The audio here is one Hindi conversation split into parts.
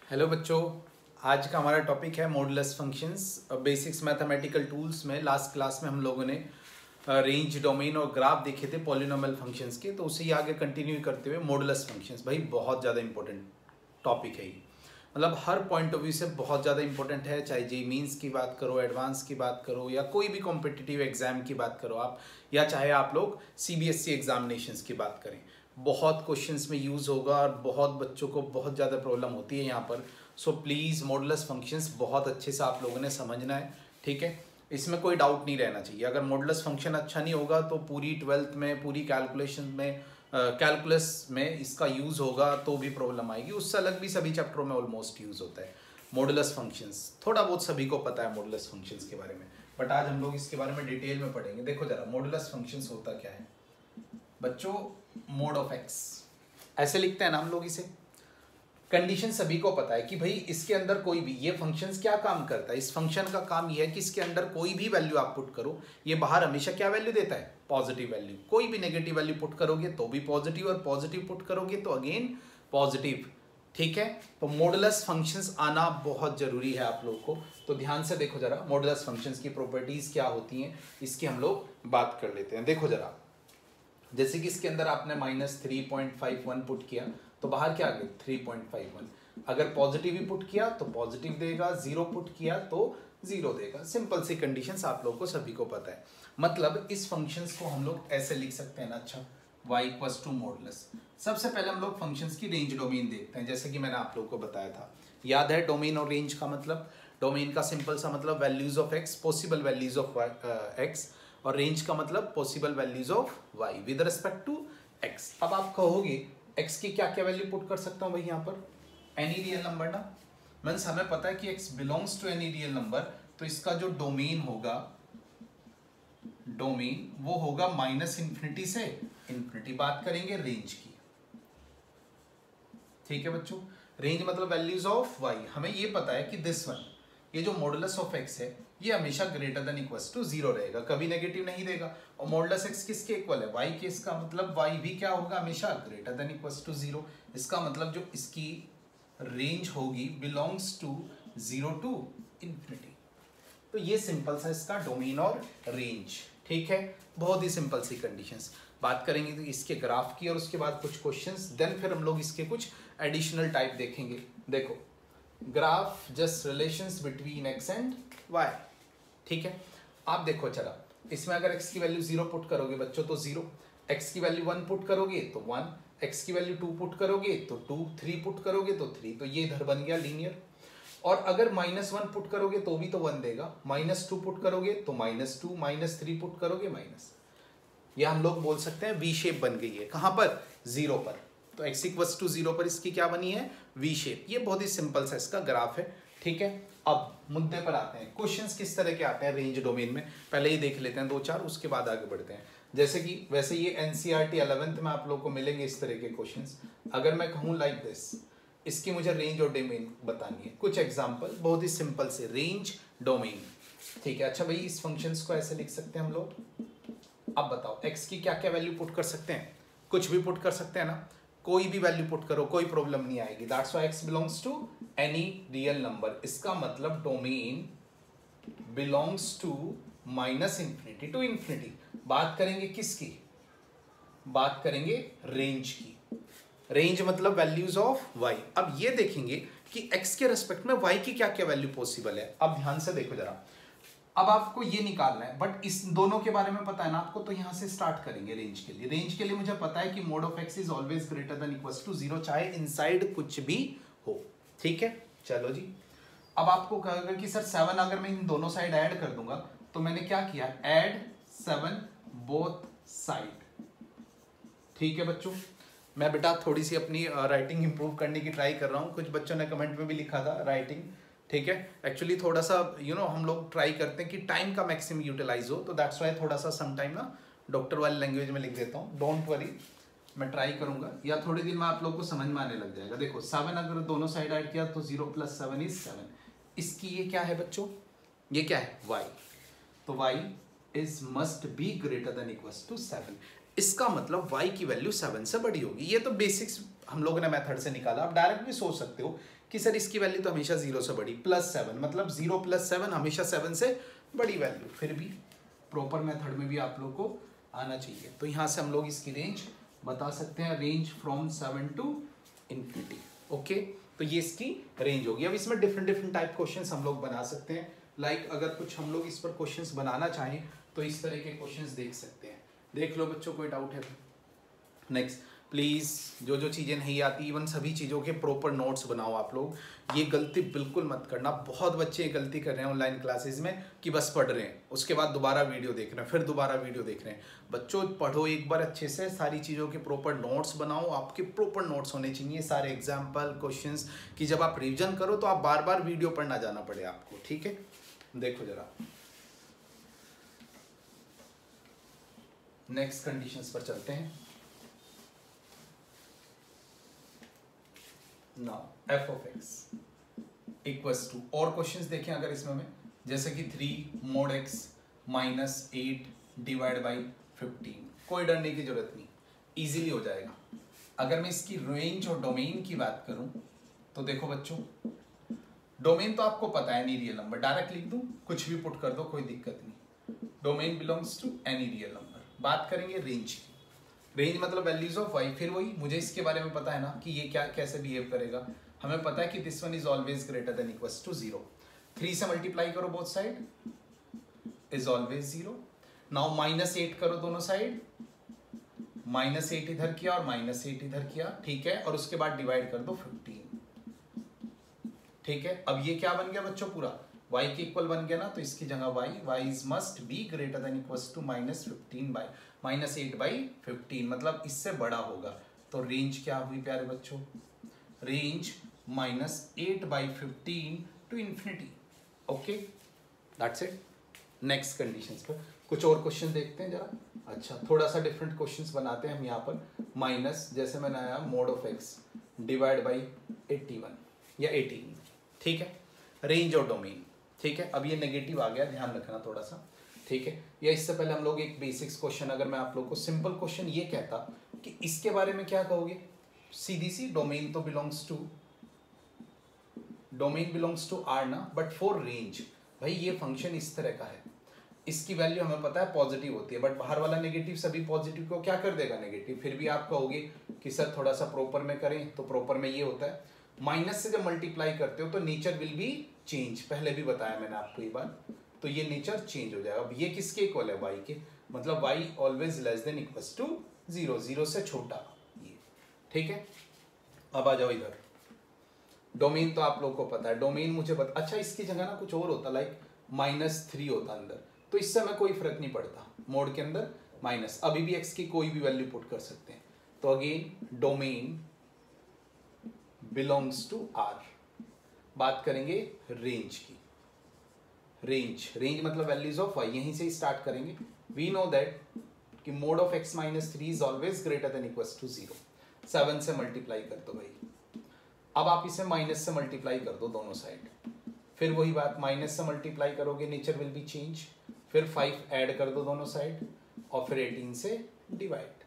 हेलो बच्चों, आज का हमारा टॉपिक है modulus functions. Basics mathematical tools में लास्ट क्लास में हम लोगों ने रेंज, डोमेन और ग्राफ देखे थे पॉलिनोमियल फंक्शंस के, तो उसे ही आगे कंटिन्यू करते हुए मॉडुलस फंक्शंस। भाई बहुत ज़्यादा इंपॉर्टेंट टॉपिक है ये, मतलब हर पॉइंट ऑफ व्यू से बहुत ज़्यादा इंपॉर्टेंट है। चाहे जी मीन्स की बात करो, एडवांस की बात करो, या कोई भी कॉम्पिटिटिव एग्जाम की बात करो आप, या चाहे आप लोग सीबीएसई एग्जामिनेशंस की बात करें, बहुत क्वेश्चंस में यूज़ होगा और बहुत बच्चों को बहुत ज़्यादा प्रॉब्लम होती है यहाँ पर। सो प्लीज़ मॉडुलस फंक्शंस बहुत अच्छे से आप लोगों ने समझना है, ठीक है। इसमें कोई डाउट नहीं रहना चाहिए। अगर मॉडुलस फंक्शन अच्छा नहीं होगा तो पूरी 12th में, पूरी कैलकुलेशन में, कैलकुलस में इसका यूज़ होगा तो भी प्रॉब्लम आएगी। उससे अलग भी सभी चैप्टरों में ऑलमोस्ट यूज़ होता है मॉडुलस फंक्शंस। थोड़ा बहुत सभी को पता है मॉडुलस फंक्शंस के बारे में, बट आज हम लोग इसके बारे में डिटेल में पढ़ेंगे। देखो जरा, मॉडुलस फंक्शंस होता क्या है बच्चों। मोड ऑफ एक्स ऐसे लिखते हैं ना हम लोग इसे। कंडीशन सभी को पता है कि भाई इसके अंदर कोई भी, ये फंक्शंस क्या काम करता है, इस फंक्शन का काम ये है कि इसके अंदर कोई भी वैल्यू आप पुट करो, ये बाहर हमेशा क्या वैल्यू देता है, पॉजिटिव वैल्यू। कोई भी नेगेटिव वैल्यू पुट करोगे तो भी पॉजिटिव, और पॉजिटिव पुट करोगे तो अगेन पॉजिटिव, ठीक है। तो मॉडुलस फंक्शंस आना बहुत जरूरी है आप लोग को। तो ध्यान से देखो जरा, मॉडुलस फंक्शंस की प्रॉपर्टीज क्या होती हैं इसकी हम लोग बात कर लेते हैं। देखो जरा, जैसे कि इसके अंदर आपने -3.51 पुट किया तो बाहर क्या आ गया 3.51। अगर पॉजिटिव ही पुट किया तो पॉजिटिव देगा, 0 पुट किया तो 0 देगा। सिंपल सी कंडीशंस आप लोगों को सभी को पता है। मतलब इस फंक्शंस को हम लोग ऐसे लिख सकते हैं ना। अच्छा, y इक्वल्स टू मॉडुलस। सबसे पहले हम लोग फंक्शंस की रेंज डोमेन देखते हैं, जैसे कि मैंने आप लोगों को बताया था। याद है डोमेन और रेंज का मतलब? डोमेन का सिंपल सा मतलब values of x, possible values of x, और रेंज का मतलब possible values of y with respect to x. अब आप कहोगे एक्स की क्या क्या वैल्यू पुट कर सकता हूँ भाई यहाँ पर? एनी रियल नंबर ना। मीन्स हमें पता है कि x belongs to any real number, तो इसका जो डोमेन होगा, डोमेन वो होगा -∞ से इन्फिनिटी। बात करेंगे रेंज की, ठीक है बच्चों। रेंज मतलब वैल्यूज ऑफ वाई। हमें ये पता है कि दिस वन, ये जो मॉडुलस ऑफ एक्स है, ये हमेशा ग्रेटर देन इक्वल्स टू 0 रहेगा, कभी नेगेटिव नहीं देगा। और मॉडुलस एक्स किसके इक्वल है? वाई के। इसका मतलब वाई भी क्या होगा? हमेशा ग्रेटर देन इक्वल्स टू 0। इसका मतलब जो इसकी रेंज होगी बिलोंग्स टू 0 टू इन्फिनिटी। तो ये सिंपल सा इसका डोमेन और रेंज, ठीक है। बहुत ही सिंपल सी कंडीशंस। बात करेंगे तो इसके ग्राफ की, और उसके बाद कुछ क्वेश्चंस, देन फिर हम लोग इसके कुछ एडिशनल टाइप देखेंगे। देखो, graph just relations between x and y, ठीक है। आप देखो चला, इसमें अगर x की वैल्यू 0 पुट करोगे बच्चों तो 0, x की वैल्यू 1 पुट करोगे तो 1, x की वैल्यू 2 पुट करोगे तो 2, 3 पुट करोगे तो 3। तो ये इधर बन गया लीनियर। और अगर -1 पुट करोगे तो भी तो 1 देगा, -2 पुट करोगे तो -2, -3 पुट करोगे माइनस। ये हम लोग बोल सकते हैं वी शेप बन गई है। कहां पर? 0 पर। तो x इक्वल्स टू 0 पर इसकी क्या बनी है? V shape. ये बहुत ही सिंपल सा इसका ग्राफ है, ठीक है। अब मुद्दे पर आते हैं। क्वेश्चंस किस तरह के आते हैं रेंज डोमेन में, पहले ही देख लेते हैं 2-4, उसके बाद आगे बढ़ते हैं। जैसे कि वैसे ये एनसीईआरटी 11th में आप लोग को मिलेंगे इस तरह के क्वेश्चंस। अगर मैं कहूँ लाइक दिस, इसकी मुझे रेंज और डोमेन बतानी है। कुछ एग्जाम्पल बहुत ही सिंपल से, रेंज डोमेन, ठीक है। अच्छा भाई, इस फंक्शंस को ऐसे लिख सकते हैं हम लोग। अब बताओ x की क्या क्या वैल्यू पुट कर सकते हैं? कुछ भी पुट कर सकते हैं ना, कोई भी वैल्यू पुट करो, कोई प्रॉब्लम नहीं आएगी। That's why x belongs to any real number. इसका मतलब domain belongs to -∞ to infinity. बात करेंगे किसकी? बात करेंगे रेंज की। रेंज मतलब वैल्यूज ऑफ y। अब ये देखेंगे कि x के रेस्पेक्ट में y की क्या क्या वैल्यू पॉसिबल है। अब ध्यान से देखो जरा, अब आपको ये निकालना है, बट इस दोनों के बारे में पता है ना आपको, तो यहां से स्टार्ट करेंगे रेंज के लिए। रेंज के लिए मुझे पता है कि mod of x is always greater than equals to 0, चाहे इनसाइड कुछ भी हो, ठीक है। चलो जी, अब आपको कहेगा कि सर 7 अगर मैं इन दोनों साइड ऐड कर दूंगा, तो मैंने क्या किया, ऐड 7 बोथ साइड, ठीक है बच्चों। मैं बेटा थोड़ी सी अपनी राइटिंग इंप्रूव करने की ट्राई कर रहा हूँ। कुछ बच्चों ने कमेंट में भी लिखा था राइटिंग, ठीक है। एक्चुअली थोड़ा सा हम लोग ट्राई करते हैं कि टाइम का मैक्सिमम यूटिलाइज हो, तो दैट्स वाई थोड़ा सा सम टाइम ना डॉक्टर वाली लैंग्वेज में लिख देता हूँ। डोंट वरी, मैं ट्राई करूंगा, या थोड़े दिन में आप लोग को समझ में आने लग जाएगा। देखो 7 अगर दोनों साइड ऐड किया तो 0 + 7 = 7। इसकी ये क्या है बच्चों? ये क्या है? y। तो y is must be greater than equals to 7। इसका मतलब y की वैल्यू 7 से बड़ी होगी। ये तो बेसिक्स हम लोगों ने मेथड से निकाला। आप डायरेक्ट भी सोच सकते हो कि सर इसकी वैल्यू तो हमेशा 0 से बड़ी, +7 मतलब 0 + 7 हमेशा 7 से बड़ी वैल्यू। फिर भी प्रॉपर मेथड में भी आप लोग को आना चाहिए। तो यहाँ से हम लोग इसकी रेंज बता सकते हैं, range from 7 to infinity. Okay, तो ये इसकी रेंज होगी। अब इसमें डिफरेंट टाइप क्वेश्चंस हम लोग बना सकते हैं। लाइक अगर कुछ हम लोग इस पर क्वेश्चंस बनाना चाहें तो इस तरह के क्वेश्चंस देख सकते हैं। देख लो बच्चों, कोई डाउट है? नेक्स्ट प्लीज़, जो चीज़ें नहीं आती इवन सभी चीज़ों के प्रॉपर नोट्स बनाओ आप लोग। ये गलती बिल्कुल मत करना। बहुत बच्चे ये गलती कर रहे हैं ऑनलाइन क्लासेस में कि बस पढ़ रहे हैं, उसके बाद दोबारा वीडियो देख रहे हैं, फिर दोबारा वीडियो देख रहे हैं। बच्चों पढ़ो एक बार अच्छे से, सारी चीज़ों के प्रॉपर नोट्स बनाओ। आपके प्रॉपर नोट्स होने चाहिए, सारे एग्जाम्पल क्वेश्चंस, कि जब आप रिविजन करो तो आप बार बार वीडियो पर ना जाना पड़े आपको। ठीक है, देखो जरा नेक्स्ट कंडीशंस पर चलते हैं। Now f of x equals to, और क्वेश्चंस देखें अगर इसमें में, जैसे कि 3 mod x -8 डिवाइड बाई 15। कोई डरने की जरूरत नहीं, इजीली हो जाएगा। अगर मैं इसकी रेंज और डोमेन की बात करूं तो देखो बच्चों, डोमेन तो आपको पता है, एनी रियल नंबर। डायरेक्ट लिख दूं, कुछ भी पुट कर दो, कोई दिक्कत नहीं। Domain belongs to any real number. बात करेंगे रेंज की। रेंज मतलब वैल्यूज ऑफ y। फिर वही, मुझे इसके बारे में पता है ना कि ये क्या कैसे बिहेव करेगा। हमें पता है कि this one is always greater than equals to 0। 3 से मल्टीप्लाई करो both side, is always 0। Now -8 करो दोनों साइड, -8 इधर किया और -8 इधर किया, ठीक है। और उसके बाद डिवाइड कर दो 15, ठीक है। अब ये क्या बन गया बच्चों, पूरा y के इक्वल बन गया ना, तो इसकी जगह y is must be greater than equals to -8/15 मतलब इससे बड़ा होगा। तो रेंज क्या हुई प्यारे बच्चों, range -8/15 to infinity. Okay, that's it. Next conditions पर कुछ और क्वेश्चन देखते हैं जरा। अच्छा, थोड़ा सा डिफरेंट क्वेश्चंस बनाते हैं हम यहाँ पर। माइनस, जैसे मैंने आया mod of x divide by 81 या 18, ठीक है। रेंज और डोमेन, ठीक है। अब ये नेगेटिव आ गया, ध्यान रखना थोड़ा सा, ठीक है। या इससे पहले हम लोग एक बेसिक्स क्वेश्चन, अगर मैं आप लोग को सिंपल क्वेश्चन ये कहता कि इसके बारे में क्या कहोगे, सीधी सी, डोमेन तो बिलोंग्स टू आर ना, बट फॉर रेंज, भाई ये फंक्शन इस तरह का है, इसकी वैल्यू हमें पता है पॉजिटिव होती है, बट बाहर वाला नेगेटिव सभी पॉजिटिव को क्या कर देगा, नेगेटिव। फिर भी आप कहोगे कि सर थोड़ा सा प्रॉपर में करें, तो प्रॉपर में ये होता है, माइनस से जब मल्टीप्लाई करते हो तो नेचर विल बी चेंज। पहले भी बताया मैंने आपको ये बात, तो ये नेचर चेंज हो जाएगा। अब ये किसके इक्वल है, y के, मतलब y always less than equals to 0, 0 से छोटा ये, ठीक है। अब आ जाओ इधर, डोमेन तो आप लोग को पता है, डोमेन मुझे पता। अच्छा, इसकी जगह ना कुछ और होता, लाइक -3 होता अंदर, तो इससे हमें कोई फर्क नहीं पड़ता, मोड के अंदर माइनस, अभी भी x की कोई भी वैल्यू पुट कर सकते हैं। तो again domain belongs to R। बात करेंगे रेंज की। रेंज मतलब वैल्यूज ऑफ y, यहीं से स्टार्ट करेंगे। वी नो दैट कि mod of x -3 is always greater than equals to 0। 7 से मल्टीप्लाई कर दो भाई। अब आप इसे माइनस से मल्टीप्लाई कर दो दोनों साइड, फिर वही बात, माइनस से मल्टीप्लाई करोगे नेचर विल बी चेंज, फिर 5 ऐड कर दो दोनों साइड, और फिर 18 से डिवाइड।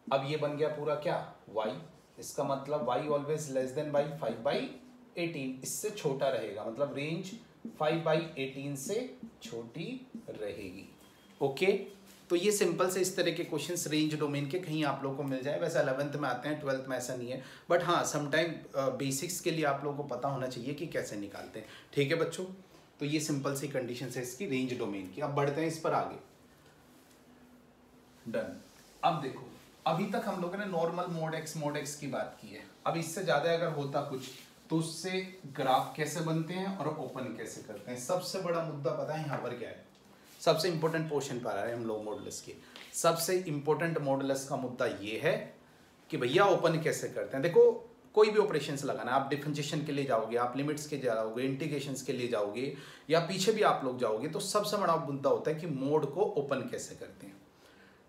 अब ये बन गया पूरा क्या, y। इसका मतलब y always less then by 5/18, इससे छोटा रहेगा, मतलब रेंज 5/18 से छोटी रहेगी। ओके, तो ये सिंपल से इस तरह के क्वेश्चंस रेंज डोमेन के कहीं आप लोगों को मिल जाए। वैसे 11th में आते हैं, 12th में ऐसा नहीं है, बट हाँ समटाइम बेसिक्स के लिए आप लोगों को पता होना चाहिए कि कैसे निकालते हैं, ठीक है बच्चों। तो ये सिंपल सी कंडीशन है इसकी रेंज डोमेन की। अब बढ़ते हैं इस पर आगे। डन। अब देखो, अभी तक हम लोगों ने नॉर्मल mod x की बात की है। अब इससे ज्यादा अगर होता कुछ तो उससे ग्राफ कैसे बनते हैं और ओपन कैसे करते हैं। सबसे बड़ा मुद्दा पता है यहाँ पर क्या है, सबसे इंपॉर्टेंट पोर्शन पर आ रहे हैं हम लोग मॉडुलस के। सबसे इंपॉर्टेंट मॉडुलस का मुद्दा ये है कि भैया ओपन कैसे करते हैं। देखो, कोई भी ऑपरेशंस लगाना, आप डिफरेंशिएशन के लिए जाओगे, आप लिमिट्स के जाओगे, इंटीग्रेशंस के लिए जाओगे, या पीछे भी आप लोग जाओगे, तो सबसे बड़ा मुद्दा होता है कि मोड को ओपन कैसे करते हैं,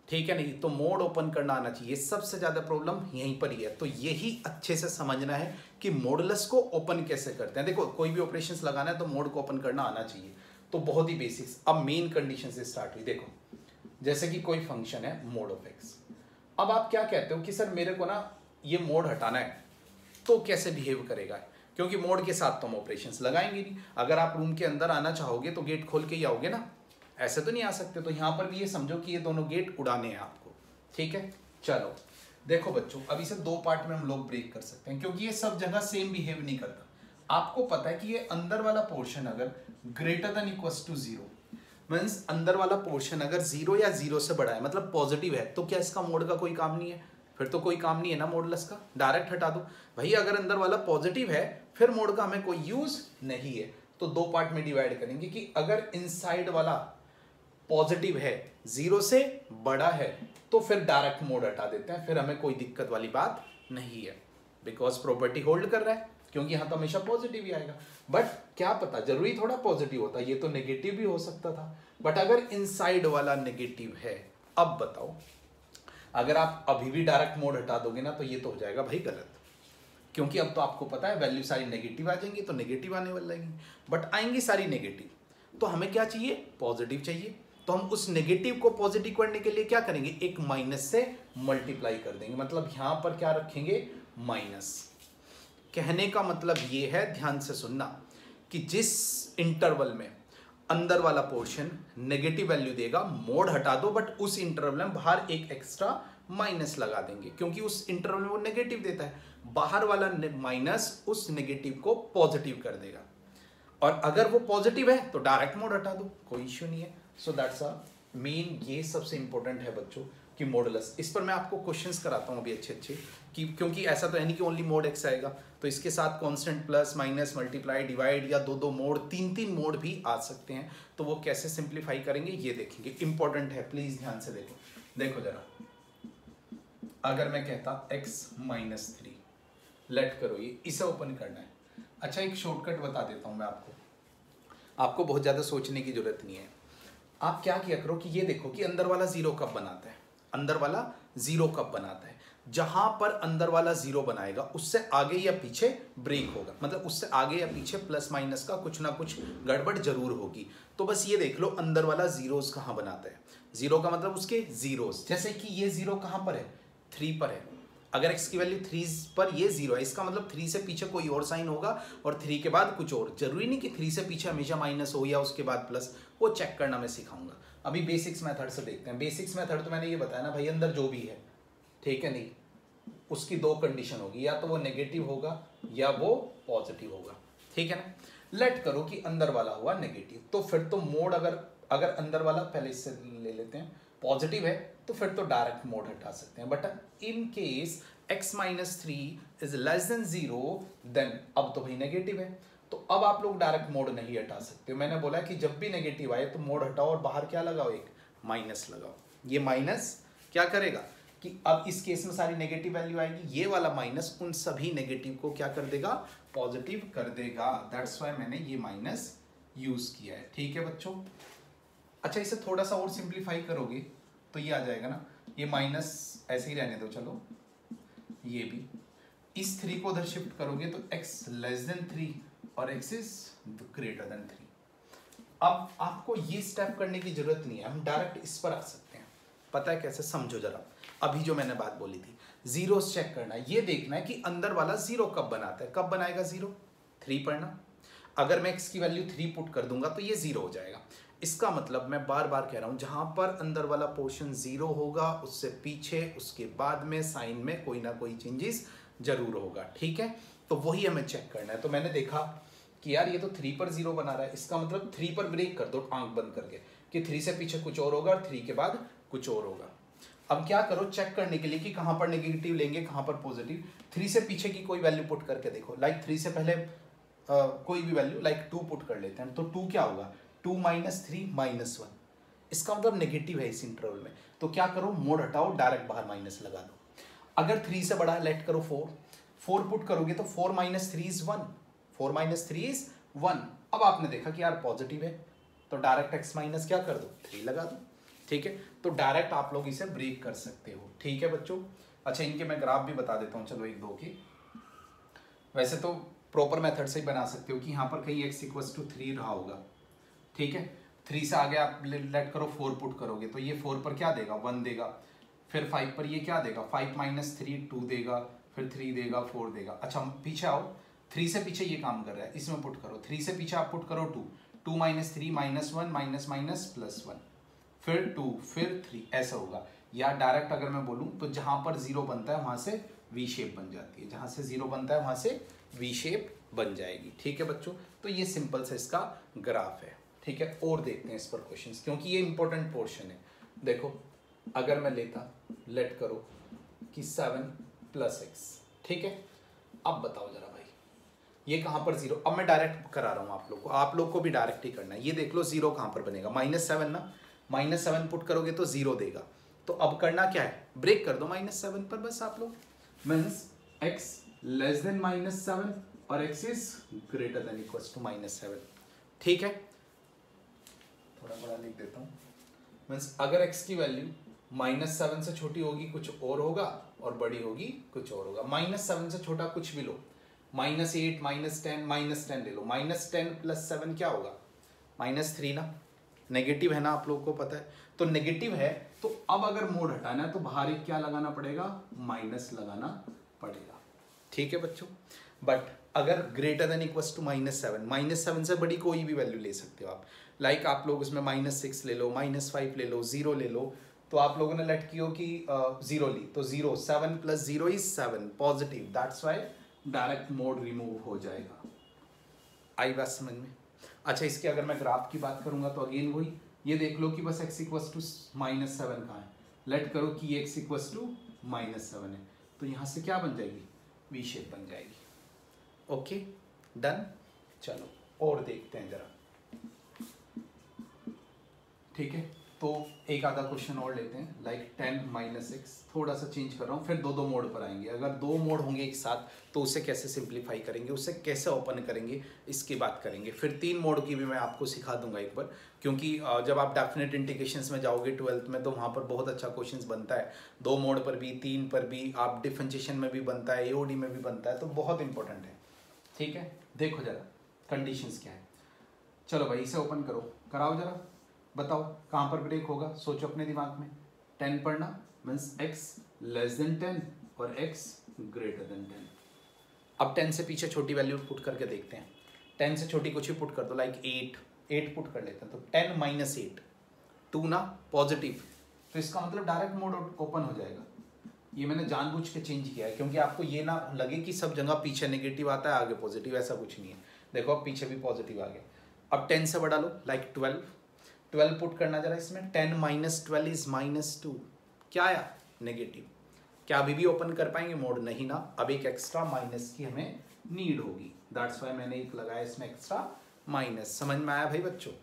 ठीक है। नहीं तो मोड ओपन करना आना चाहिए, सबसे ज्यादा प्रॉब्लम यहीं पर ही है। तो यही अच्छे से समझना है कि मॉडुलस को ओपन कैसे करते हैं। देखो, कोई भी ऑपरेशंस लगाना है तो मोड को ओपन करना आना चाहिए, तो बहुत ही बेसिक्स। अब मेन कंडीशन से स्टार्ट हुई। देखो, जैसे कि कोई फंक्शन है mod of x। अब आप क्या कहते हो कि सर मेरे को ना ये मोड हटाना है तो कैसे बिहेव करेगा, क्योंकि मोड के साथ तो हम ऑपरेशंस लगाएंगे नहीं। अगर आप रूम के अंदर आना चाहोगे तो गेट खोल के ही आओगे ना, ऐसे तो नहीं आ सकते। तो यहाँ पर भी ये समझो कि ये दोनों गेट उड़ाने हैं आपको, ठीक है। चलो देखो बच्चों, अब इसे दो पार्ट में हम लोग ब्रेक कर सकते हैं, क्योंकि ये सब जगह सेम बिहेव नहीं करता। आपको पता है कि ये अंदर वाला पोर्शन अगर greater than equals to zero, means अंदर वाला पोर्शन अगर जीरो या जीरो से बड़ा है, मतलब पॉजिटिव है, तो क्या इसका मोड का कोई काम नहीं है? फिर तो कोई काम नहीं है ना मॉडुलस का, डायरेक्ट हटा दो भाई। अगर अंदर वाला पॉजिटिव है फिर मोड का हमें कोई यूज नहीं है। तो दो पार्ट में डिवाइड करेंगे कि अगर इनसाइड वाला पॉजिटिव है, जीरो से बड़ा है, तो फिर डायरेक्ट मोड हटा देते हैं, फिर हमें कोई दिक्कत वाली बात नहीं है, बिकॉज प्रॉपर्टी होल्ड कर रहा है, क्योंकि यहां तो हमेशा पॉजिटिव ही आएगा। बट क्या पता, जरूरी थोड़ा पॉजिटिव होता, ये तो नेगेटिव भी हो सकता था। बट अगर इनसाइड वाला नेगेटिव है, अब बताओ, अगर आप अभी भी डायरेक्ट मोड हटा दोगे ना, तो ये तो हो जाएगा भाई गलत, क्योंकि अब तो आपको पता है वैल्यू सारी नेगेटिव आ जाएंगी, तो नेगेटिव आने वाली लगेंगी। बट आएंगी सारी नेगेटिव, तो हमें क्या चाहिए? पॉजिटिव चाहिए। तो हम उस नेगेटिव को पॉजिटिव करने के लिए क्या करेंगे? एक माइनस से मल्टीप्लाई कर देंगे, मतलब यहां पर क्या रखेंगे? माइनस। कहने का मतलब ये है, ध्यान से सुनना, कि जिस इंटरवल में अंदर वाला पोर्शन नेगेटिव वैल्यू देगा, मोड हटा दो, बट उस इंटरवल में बाहर एक एक्स्ट्रा माइनस लगा देंगे, क्योंकि उस इंटरवल में वो नेगेटिव देता है। बाहर वाला माइनस उस नेगेटिव को पॉजिटिव कर देगा, और अगर वो पॉजिटिव है तो डायरेक्ट मोड हटा दो, कोई इश्यू नहीं है। सो दैट्स अ मेन, ये सबसे इंपॉर्टेंट है बच्चों कि मॉडुलस। इस पर मैं आपको क्वेश्चंस कराता हूँ अभी अच्छे अच्छे, कि क्योंकि ऐसा तो है नहीं कि ओनली मोड एक्स आएगा, तो इसके साथ constant, plus, minus, multiply, divide, या दो दो मोड, तीन तीन मोड भी आ सकते हैं। तो वो कैसे सिंप्लीफाई करेंगे ये देखेंगे, इंपॉर्टेंट है, प्लीज ध्यान से देखो। देखो जरा, अगर मैं कहता x माइनस 3, लेट करो ये, इसे ओपन करना है। अच्छा, एक शॉर्टकट बता देता हूं मैं आपको बहुत ज्यादा सोचने की जरूरत नहीं है। आप क्या किया करो कि ये देखो कि अंदर वाला जीरो कब बनाता है, अंदर वाला जीरो कब बनाता है। जहां पर अंदर वाला जीरो बनाएगा उससे आगे या पीछे ब्रेक होगा, मतलब उससे आगे या पीछे प्लस माइनस का कुछ ना कुछ गड़बड़ जरूर होगी। तो बस ये देख लो अंदर वाला जीरोस कहां बनाता है। जीरो का मतलब उसके जीरोस, जैसे कि ये जीरो कहां पर है? 3 पर है। अगर x की वैल्यू 3 पर ये जीरो है, इसका मतलब 3 से पीछे कोई और साइन होगा, और 3 के बाद कुछ और। जरूरी नहीं कि 3 से पीछे हमेशा माइनस हो या उसके बाद प्लस, वो चेक करना मैं सिखाऊंगा। अभी बेसिक्स मेथड से देखते हैं। बेसिक्स मेथड तो मैंने ये बताया ना भाई, अंदर जो भी है, ठीक है, नहीं, उसकी दो कंडीशन होगी, या तो वो नेगेटिव होगा या वो पॉजिटिव होगा, ठीक है ना। लेट करो कि अंदर वाला हुआ नेगेटिव, तो फिर तो मोड, अगर अंदर वाला, पहले इससे ले लेते हैं, पॉजिटिव है, तो फिर तो डायरेक्ट मोड हटा सकते हैं। But in case x minus 3 is less than 0, then अब तो भाई नेगेटिव है, तो अब आप लोग डायरेक्ट मोड नहीं हटा सकते। मैंने बोला कि जब भी नेगेटिव आए तो मोड हटाओ और बाहर क्या लगाओ? एक माइनस लगाओ। ये माइनस क्या करेगा कि अब इस केस में सारी नेगेटिव वैल्यू आएगी, ये वाला माइनस उन सभी नेगेटिव को क्या कर देगा? पॉजिटिव कर देगा। दैट्स व्हाई मैंने ये माइनस यूज किया है, ठीक है बच्चों। अच्छा, इसे थोड़ा सा और सिंप्लीफाई करोगे तो ये आ जाएगा ना, ये माइनस ऐसे ही रहने दो, चलो ये भी, इस 3 को उधर शिफ्ट करोगे तो x लेस देन 3 और x इज ग्रेटर देन 3। अब आपको ये स्टेप करने की जरूरत नहीं है, हम डायरेक्ट इस पर आ सकते हैं। पता है कैसे? समझो जरा, अभी जो मैंने बात बोली थी, जीरो चेक करना है, ये देखना है कि अंदर वाला जीरो कब बनाता है। कब बनाएगा जीरो? 3 पर ना। अगर मैं x की वैल्यू 3 पुट कर दूंगा तो ये जीरो हो जाएगा। इसका मतलब मैं बार बार कह रहा हूं, जहां पर अंदर वाला पोर्शन जीरो होगा उससे पीछे, उसके बाद में साइन में कोई ना कोई चेंजेस जरूर होगा, ठीक है। तो वही हमें चेक करना है। तो मैंने देखा कि यार ये तो 3 पर जीरो बना रहा है, इसका मतलब 3 पर ब्रेक कर दो आंख बंद करके, कि 3 से पीछे कुछ और होगा और 3 के बाद कुछ और होगा। अब क्या करो, चेक करने के लिए कि कहां पर नेगेटिव लेंगे, कहां पर पॉजिटिव। 3 से पीछे की कोई वैल्यू पुट करके देखो, लाइक 3 से पहले कोई भी वैल्यू, लाइक 2 पुट कर लेते हैं, तो 2 क्या होगा? 2 माइनस 3 माइनस 1, इसका मतलब नेगेटिव है इस इंटरवल में। तो क्या करो, मोड हटाओ, डायरेक्ट बाहर माइनस लगा दो। अगर 3 से बड़ा लेट करो 4 पुट करोगे तो 4 माइनस 3 इज 1, 4 माइनस 3 इज 1। अब आपने देखा कि यार पॉजिटिव है, तो डायरेक्ट x माइनस क्या कर दो? 3 लगा दो, ठीक है। तो डायरेक्ट आप लोग इसे ब्रेक कर सकते हो, ठीक है बच्चों। अच्छा, इनके मैं ग्राफ भी बता देता हूँ, चलो 1 2 की। वैसे तो प्रॉपर मेथड से ही बना सकते हो कि यहाँ पर कहीं x इक्वल्स टू 3 रहा होगा, ठीक है। 3 से आगे आप लेट करो 4 पुट करोगे तो ये 4 पर क्या देगा? 1 देगा। फिर 5 पर ये क्या देगा? 5 माइनस 3 2 देगा। फिर 3 देगा, 4 देगा। अच्छा पीछे आओ, 3 से पीछे ये काम कर रहा है, इसमें पुट करो। 3 से पीछे आप पुट करो 2, 2 minus 3 minus 1 minus minus plus 1, फिर 2 फिर 3, ऐसा होगा। या डायरेक्ट अगर मैं बोलूँ तो जहाँ पर 0 बनता है वहाँ से वी शेप बन जाती है, जहाँ से 0 बनता है वहाँ से वी शेप बन जाएगी। ठीक है बच्चों, तो ये सिंपल से इसका ग्राफ है। ठीक है, और देखते हैं इस पर क्वेश्चंस, क्योंकि ये इंपॉर्टेंट पोर्शन है। देखो अगर मैं लेता, लेट करो कि 7 प्लस एक्स, ठीक है, अब बताओ जरा भाई ये कहाँ पर 0, अब मैं डायरेक्ट करा रहा हूँ आप लोग को, आप लोग को भी डायरेक्ट ही करना है। ये देख लो 0 कहाँ पर बनेगा, -7 ना, -7 पुट करोगे तो 0 देगा। तो अब करना क्या है, ब्रेक कर दो -7 पर बस आप लोग, मीन्स x लेस देन -7 और x is greater than equals to -7। ठीक है, थोड़ा बड़ा लिख देता हूँ। मीन्स अगर x की वैल्यू -7 से छोटी होगी कुछ और होगा, और बड़ी होगी कुछ और होगा। -7 से छोटा कुछ भी लो, -8 -10 ले लो। -10 + 7 क्या होगा, -3 ना, नेगेटिव है ना, आप लोगों को पता है। तो नेगेटिव है, तो अब अगर मोड हटाना है तो बाहर एक क्या लगाना पड़ेगा, माइनस लगाना पड़ेगा। ठीक है बच्चों, बट अगर ग्रेटर देन इक्वल्स टू -7, -7 से बड़ी कोई भी वैल्यू ले सकते हो आप। लाइक आप लोग उसमें -6 ले लो, -5 ले लो, 0 ले लो। तो आप लोगों ने लेट किया कि 0 ली, तो 0, 7 + 0 is 7 positive, that's why direct mode remove हो जाएगा। आई बात समझ में। अच्छा इसके अगर मैं ग्राफ की बात करूंगा तो अगेन वही, ये देख लो कि बस x इक्वल्स टू -7 कहाँ है, लेट करो कि x इक्वल्स टू -7 है, तो यहाँ से क्या बन जाएगी, वी शेप बन जाएगी। ओके डन, चलो और देखते हैं जरा। ठीक है, तो एक आधा क्वेश्चन और लेते हैं, लाइक 10 - x, थोड़ा सा चेंज कर रहा हूँ, फिर दो मोड पर आएंगे। अगर 2 मोड होंगे एक साथ तो उसे कैसे सिंप्लीफाई करेंगे, उसे कैसे ओपन करेंगे, इसकी बात करेंगे। फिर 3 मोड की भी मैं आपको सिखा दूंगा एक बार, क्योंकि जब आप डेफिनेट इंटीग्रेशंस में जाओगे 12th में तो वहाँ पर बहुत अच्छा क्वेश्चन बनता है, 2 मोड पर भी, 3 पर भी, आप डिफरेंशिएशन में भी बनता है, AOD में भी बनता है, तो बहुत इंपॉर्टेंट है। ठीक है, देखो जरा कंडीशंस क्या है। चलो भाई इसे ओपन करो, कराओ जरा, बताओ कहाँ पर ब्रेक होगा, सोचो अपने दिमाग में। 10 पढ़ना, मीन्स x लेस देन 10 और x ग्रेटर देन 10। अब 10 से पीछे छोटी वैल्यू पुट करके देखते हैं। 10 से छोटी कुछ भी पुट कर दो, लाइक 8 पुट कर लेते हैं, तो 10 - 8, 2 ना, पॉजिटिव, तो इसका मतलब डायरेक्ट मोड ओपन हो जाएगा। ये मैंने जानबूझ के चेंज किया है, क्योंकि आपको ये ना लगे कि सब जगह पीछे नेगेटिव आता है आगे पॉजिटिव, ऐसा कुछ नहीं है। देखो अब पीछे भी पॉजिटिव आ गया। अब 10 से बढ़ा लो, लाइक 12 पुट करना जरा इसमें, 10 - 12 इज -2, क्या आया, नेगेटिव। क्या अभी भी ओपन कर पाएंगे मोड, नहीं ना, अब एक एक्स्ट्रा माइनस की हमें नीड होगी, दैट्स वाई मैंने एक लगाया इसमें एक्स्ट्रा माइनस। समझ में आया भाई बच्चों,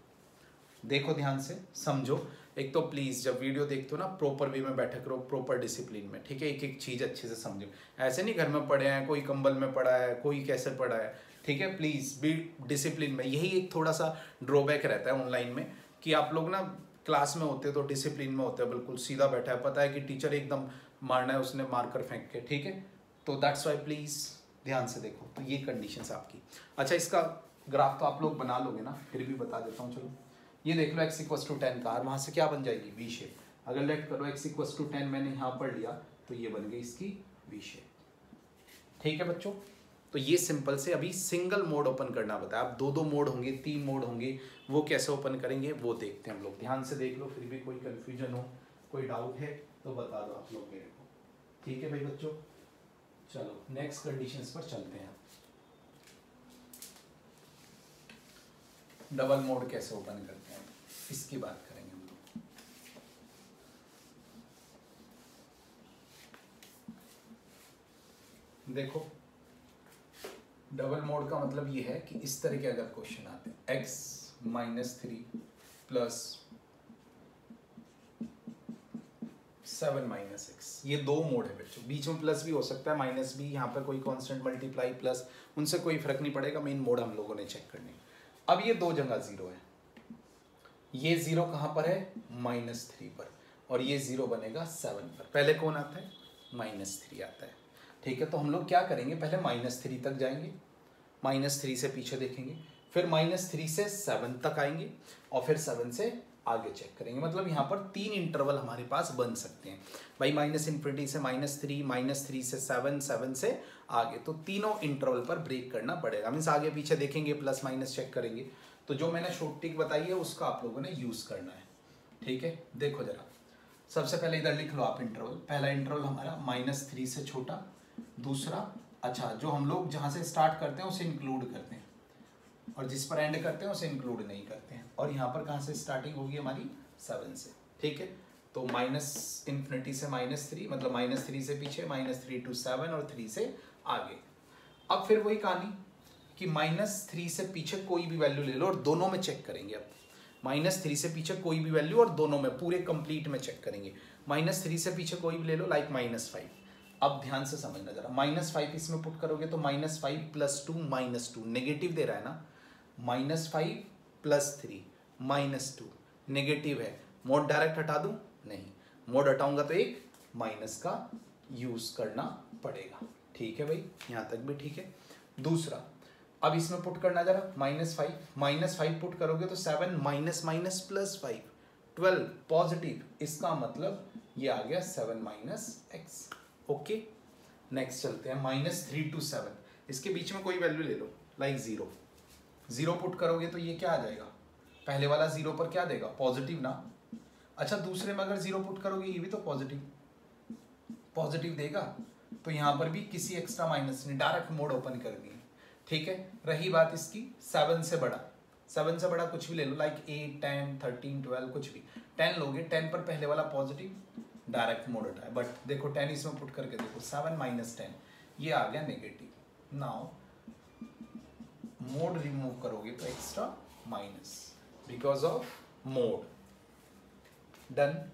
देखो ध्यान से समझो। एक तो प्लीज़ जब वीडियो देखते हो ना प्रॉपर वे में बैठा करो, प्रॉपर डिसिप्लिन में, ठीक है, एक एक चीज़ अच्छे से समझो। ऐसे नहीं घर में पढ़े हैं, कोई कंबल में पड़ा है, कोई कैसे पढ़ा है, ठीक है, प्लीज़ बी डिसिप्लिन में। यही एक थोड़ा सा ड्रॉबैक रहता है ऑनलाइन में, कि आप लोग ना क्लास में होते तो डिसिप्लिन में होते हैं, बिल्कुल सीधा बैठा है, पता है कि टीचर एकदम मारना है उसने, मार्कर फेंक के, ठीक है, तो दैट्स वाई प्लीज़ ध्यान से देखो। तो ये कंडीशंस आपकी। अच्छा इसका ग्राफ तो आप लोग बना लोगे ना, फिर भी बता देता हूँ। चलो ये देख लो x इक्वल्स टू 10 का, वहाँ से क्या बन जाएगी, वी शेप। अगर लेट करो x इक्वल्स टू 10 मैंने यहाँ पर लिया, तो ये बन गई इसकी वी शेप। ठीक है बच्चों, तो ये सिंपल से अभी सिंगल मोड ओपन करना बताया। अब 2 मोड होंगे, 3 मोड होंगे, वो कैसे ओपन करेंगे वो देखते हैं हम लोग। ध्यान से देख लो, फिर भी कोई कन्फ्यूजन हो, कोई डाउट है तो बता दो आप लोग मेरे को। ठीक है भाई बच्चों, चलो नेक्स्ट कंडीशंस पर चलते हैं। डबल मोड कैसे ओपन करते हैं इसकी बात करेंगे हम लोग। देखो डबल मोड का मतलब ये है कि इस तरह के अगर क्वेश्चन आते हैं, x - 3 + 7 - 6, ये 2 मोड है बच्चों, बीच में प्लस भी हो सकता है, माइनस भी, यहाँ पर कोई कांस्टेंट मल्टीप्लाई प्लस, उनसे कोई फर्क नहीं पड़ेगा, मेन मोड हम लोगों ने चेक करने। अब ये 2 जगह 0 है, ये 0 कहाँ पर है, -3 पर, और ये 0 बनेगा 7 पर। पहले कौन आता है, -3 आता है। ठीक है, तो हम लोग क्या करेंगे, पहले -3 तक जाएंगे, -3 से पीछे देखेंगे, फिर -3 से 7 तक आएंगे, और फिर 7 से आगे चेक करेंगे। मतलब यहाँ पर 3 इंटरवल हमारे पास बन सकते हैं भाई, -∞ से -3, -3 से 7, 7 से आगे। तो तीनों इंटरवल पर ब्रेक करना पड़ेगा, मीन्स आगे पीछे देखेंगे, प्लस माइनस चेक करेंगे। तो जो मैंने शॉर्ट ट्रिक बताई है उसका आप लोगों ने यूज़ करना है, ठीक है। देखो जरा, सबसे पहले इधर लिख लो आप इंटरवल। पहला इंटरवल हमारा -3 से छोटा, दूसरा अच्छा जो हम लोग जहाँ से स्टार्ट करते हैं उसे इंक्लूड करते हैं, और जिस पर एंड करते हैं उसे इंक्लूड नहीं करते हैं। और यहाँ पर कहाँ से स्टार्टिंग होगी हमारी 7 से, ठीक है। तो -∞ से -3, मतलब -3 से पीछे, -3 to 7 और 3 से आगे। अब फिर वही कहानी कि -3 से पीछे कोई भी वैल्यू ले लो और दोनों में चेक करेंगे। अब -3 से पीछे कोई भी वैल्यू और दोनों में पूरे कंप्लीट में चेक करेंगे। -3 से पीछे कोई भी ले लो, लाइक -5। अब ध्यान से समझना जरा, -5 इसमें पुट करोगे तो -5 + 2 -2 नेगेटिव दे रहा है ना, -5 + 3 -2 नेगेटिव है। मोड डायरेक्ट हटा दूं? नहीं, मोड हटाऊंगा तो एक माइनस का यूज करना पड़ेगा, ठीक है भाई, यहां तक भी ठीक है। दूसरा, अब इसमें पुट करना जरा, -5 पुट करोगे तो 7 -∞ +5 12 पॉजिटिव, इसका मतलब ये आ गया 7 - x। ओके, नेक्स्ट चलते हैं, -3 to 7, इसके बीच में कोई वैल्यू ले लो, लाइक 0 पुट करोगे तो ये क्या आ जाएगा, पहले वाला 0 पर क्या देगा, पॉजिटिव ना। अच्छा, दूसरे में अगर 0 पुट करोगे ये भी तो पॉजिटिव देगा। तो यहाँ पर भी किसी एक्स्ट्रा माइनस ने डायरेक्ट मोड ओपन कर दिए, ठीक है। रही बात इसकी 7 से बड़ा कुछ भी ले लो, लाइक 8, 10, 13, 12 कुछ भी। 10 लोगे, 10 पर पहले वाला पॉजिटिव, डायरेक्ट मोड उठाए। बट देखो 10 इसमें पुट करके देखो, 7 - 10 ये आ गया नेगेटिव। नाउ मोड रिमूव करोगे तो extra minus because of mode. Done.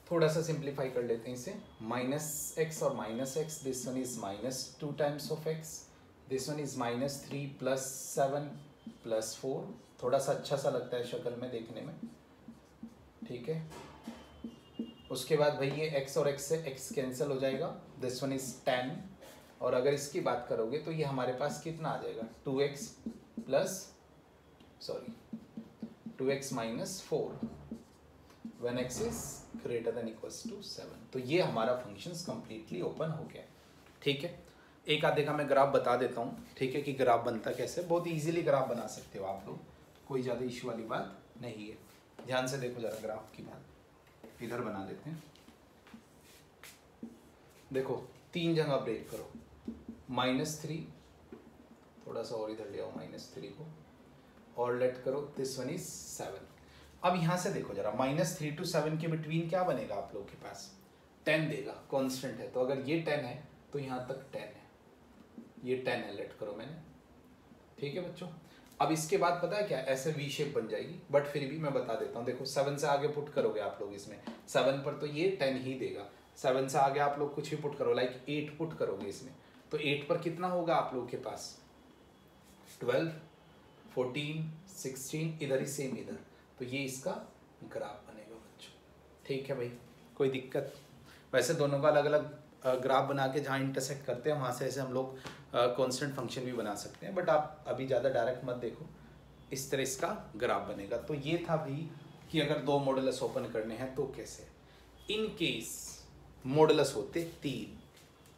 थोड़ा सा सिंप्लीफाई कर लेते हैं इसे, -x और -x, this one is -2 times of x, this one is -3 + 7 + 4। थोड़ा सा अच्छा सा लगता है शक्ल में देखने में, ठीक है। उसके बाद भाई ये x और x से x कैंसिल हो जाएगा, दिस वन इज 10। और अगर इसकी बात करोगे तो ये हमारे पास कितना आ जाएगा, 2x - 4 when x is greater than equals to 7। तो ये हमारा फंक्शंस कंप्लीटली ओपन हो गया, ठीक है। एक आधे का मैं ग्राफ बता देता हूँ, ठीक है, कि ग्राफ बनता कैसे। बहुत इजीली ग्राफ बना सकते हो आप लोग, कोई ज़्यादा इशू वाली बात नहीं है। ध्यान से देखो जरा ग्राफ की बात, इधर बना लेते हैं। देखो 3 जगह ब्रेक करो, -3, थोड़ा सा और इधर ले आओ -3 को, और लेट करो दिस वन इज 7। अब यहाँ से देखो जरा, -3 to 7 के बिटवीन क्या बनेगा आप लोग के पास, 10 देगा, कांस्टेंट है। तो अगर ये 10 है तो यहाँ तक 10 है, ये 10 है, लेट करो मैंने, ठीक है बच्चों। अब इसके बाद पता है क्या, ऐसे वी शेप बन जाएगी, बट फिर भी मैं बता देता हूँ। देखो 7 से आगे पुट करोगे आप लोग इसमें, 7 पर तो ये 10 ही देगा। 7 से आगे आप लोग कुछ भी पुट करो, लाइक 8 पुट करोगे इसमें, तो 8 पर कितना होगा आप लोग के पास, 12, 14, 16, इधर ही सेम इधर। तो ये इसका ग्राफ बनेगा बच्चों, ठीक है भाई, कोई दिक्कत। वैसे दोनों का अलग अलग ग्राफ बना के जहाँ इंटरसेक्ट करते हैं वहाँ से ऐसे हम लोग कांस्टेंट फंक्शन भी बना सकते हैं, बट आप अभी ज़्यादा डायरेक्ट मत देखो, इस तरह इसका ग्राफ बनेगा। तो ये था भाई कि अगर 2 मॉडुलस ओपन करने हैं तो कैसे। इन केस मॉडुलस होते 3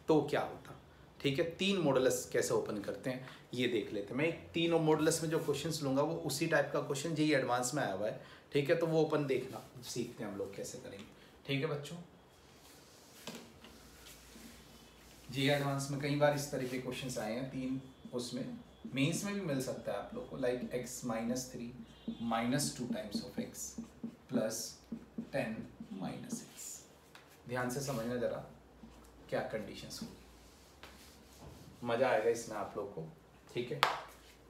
तो क्या होता, ठीक है। 3 मॉडुलस कैसे ओपन करते हैं ये देख लेते हैं। मैं तीनों मॉडुलस में जो क्वेश्चंस लूँगा वो उसी टाइप का क्वेश्चन जी एडवांस में आया हुआ है, ठीक है। तो वो ओपन देखना सीखते हैं हम लोग कैसे करेंगे, ठीक है बच्चों। जी एडवांस में कई बार इस तरह के क्वेश्चंस आए हैं, 3 उसमें मेंस में भी मिल सकता है आप लोग को, like x - 3 -2 times of x + 10 - x। ध्यान से समझना जरा क्या कंडीशंस होगी, मज़ा आएगा इसमें आप लोग को, ठीक है।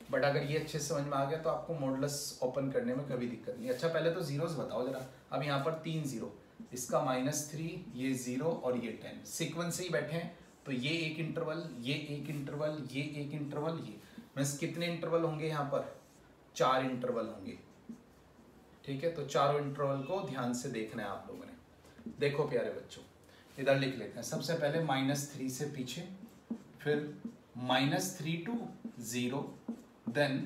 बट अगर ये अच्छे से समझ में आ गया तो आपको मॉडुलस ओपन करने में कभी दिक्कत नहीं। अच्छा पहले तो जीरोस बताओ जरा। अब यहाँ पर 3 0, इसका -3, ये 0 और ये 10 सीक्वेंस से ही बैठे हैं, तो ये एक इंटरवल, ये एक इंटरवल, ये एक इंटरवल, ये मीन्स कितने इंटरवल होंगे यहाँ पर, 4 इंटरवल होंगे, ठीक है। तो चारों इंटरवल को ध्यान से देखना है आप लोगों ने। देखो प्यारे बच्चों, इधर लिख लेते हैं। सबसे पहले -3 से पीछे, फिर -3 to 0, then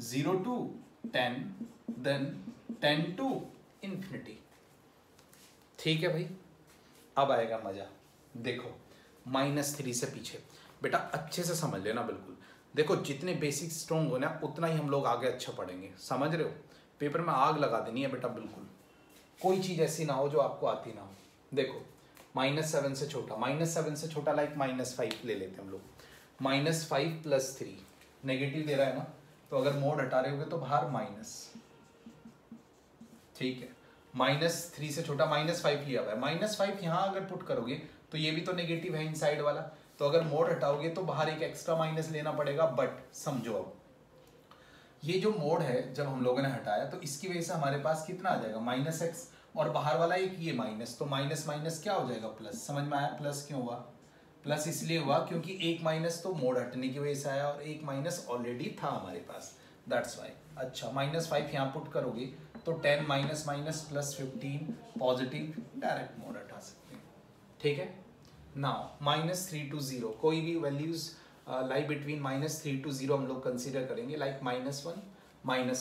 0 to 10, then 10 to infinity। ठीक है भाई, अब आएगा मजा। देखो -3 से पीछे बेटा अच्छे से समझ लेना बिल्कुल। देखो जितने बेसिक स्ट्रॉन्ग हो ना उतना ही हम लोग आगे अच्छा पढ़ेंगे, समझ रहे हो। पेपर में आग लगा देनी है बेटा बिल्कुल, कोई चीज़ ऐसी ना हो जो आपको आती ना हो। देखो -7 से छोटा, -7 से छोटा लाइक -5 ले लेते हैं हम लोग। -5 + 3 नेगेटिव दे रहा है ना, तो अगर मोड हटा रहे होगे तो बाहर माइनस, ठीक है। -3 से छोटा -5 लिया हुआ है, -5 यहाँ अगर पुट करोगे तो ये भी तो नेगेटिव है इनसाइड वाला, तो अगर मोड हटाओगे तो बाहर एक एक्स्ट्रा माइनस लेना पड़ेगा। बट समझो अब ये जो मोड है जब हम लोगों ने हटाया तो इसकी वजह से हमारे पास कितना आ जाएगा -x, और बाहर वाला एक ये माइनस, तो माइनस माइनस क्या हो जाएगा प्लस। समझ में आया प्लस क्यों हुआ? प्लस इसलिए हुआ क्योंकि एक माइनस तो मोड हटने की वजह से आया और एक माइनस ऑलरेडी था हमारे पास, दैट्स वाई। अच्छा -5 यहाँ पुट करोगे तो 10 minus minus plus 15 positive, direct mode हटा सकते हैं, ठीक है। नाउ -3 to 0 कोई भी वैल्यूज लाई बिटवीन -3 to 0 हम लोग कंसीडर करेंगे, लाइक -1 -1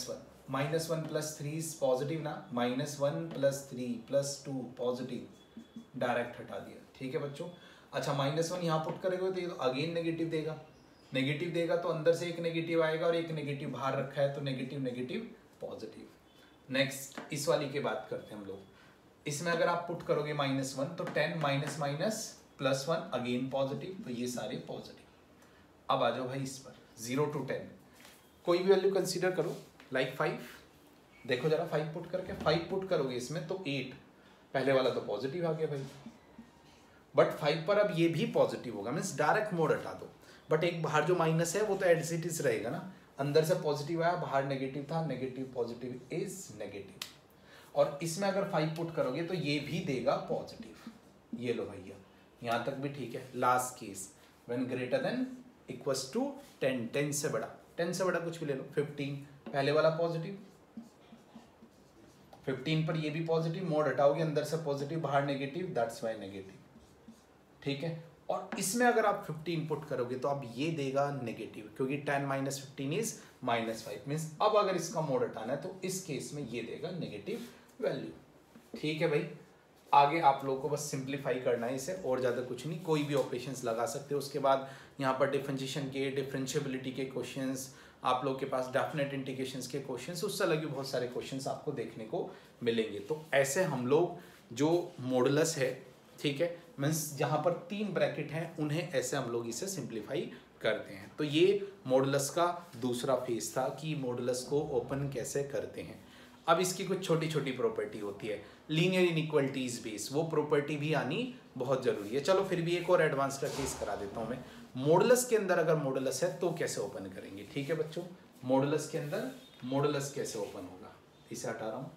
+ 3 इज पॉजिटिव ना, -1 + 3 + 2 पॉजिटिव, डायरेक्ट हटा दिया, ठीक है बच्चों। अच्छा -1 यहाँ पुट करेंगे तो ये तो अगेन नेगेटिव देगा तो अंदर से एक नेगेटिव आएगा और एक नेगेटिव बाहर रखा है तो नेगेटिव नेगेटिव पॉजिटिव। नेक्स्ट इस वाली की बात करते हैं हम लोग, इसमें अगर आप पुट करोगे -1 तो 10 माइनस माइनस +1 अगेन पॉजिटिव, तो ये सारे पॉजिटिव। अब आ जाओ भाई इस पर 0 to 10 कोई भी वैल्यू कंसीडर करो, लाइक 5, देखो जरा 5 पुट करके, 5 पुट करोगे इसमें तो 8, पहले वाला तो पॉजिटिव आ गया भाई, बट 5 पर अब ये भी पॉजिटिव होगा, मीन्स डायरेक्ट मोड हटा दो। बट एक बाहर जो माइनस है वो तो एज इट इज रहेगा ना, अंदर से पॉजिटिव आया बाहर नेगेटिव था, नेगेटिव पॉजिटिव इज नेगेटिव। और इसमें अगर 5 पुट करोगे तो ये भी देगा पॉजिटिव, ये लो भैया यहाँ तक भी ठीक है। Last case when greater than equals to 10, 10 से बड़ा, 10 से बड़ा कुछ भी ले लो, 15 पहले वाला पॉजिटिव, 15 पर ये भी पॉजिटिव, मोड हटाओगे अंदर से पॉजिटिव बाहर नेगेटिव, दैट्स वाई नेगेटिव, ठीक है। और इसमें अगर आप 15 पुट करोगे तो अब ये देगा नेगेटिव, क्योंकि 10 - 15 इज -5, मीन्स अब अगर इसका मोड हटाना है तो इस केस में ये देगा नेगेटिव वैल्यू, ठीक है भाई। आगे आप लोगों को बस सिंप्लीफाई करना है इसे, और ज़्यादा कुछ नहीं, कोई भी ऑपरेशंस लगा सकते हो। उसके बाद यहाँ पर डिफरेंशिएशन के, डिफरेंशिएबिलिटी के क्वेश्चंस, आप लोग के पास डेफिनेट इंटीग्रेशंस के क्वेश्चंस, उससे अलग भी बहुत सारे क्वेश्चंस आपको देखने को मिलेंगे। तो ऐसे हम लोग जो मॉडुलस है, ठीक है, मीन्स जहाँ पर 3 ब्रैकेट हैं उन्हें ऐसे हम लोग इसे सिंप्लीफाई करते हैं। तो ये मॉडुलस का दूसरा फेज था कि मॉडुलस को ओपन कैसे करते हैं। अब इसकी कुछ छोटी छोटी प्रॉपर्टी होती है, लीनियर इनइक्वालिटीज बेस, वो प्रॉपर्टी भी आनी बहुत जरूरी है। चलो फिर भी एक और एडवांस का केस करा देता हूँ मैं। मॉडुलस के अंदर अगर मॉडुलस है तो कैसे ओपन करेंगे, ठीक है बच्चों। मॉडुलस के अंदर मॉडुलस कैसे ओपन होगा, इसे हटा रहा हूँ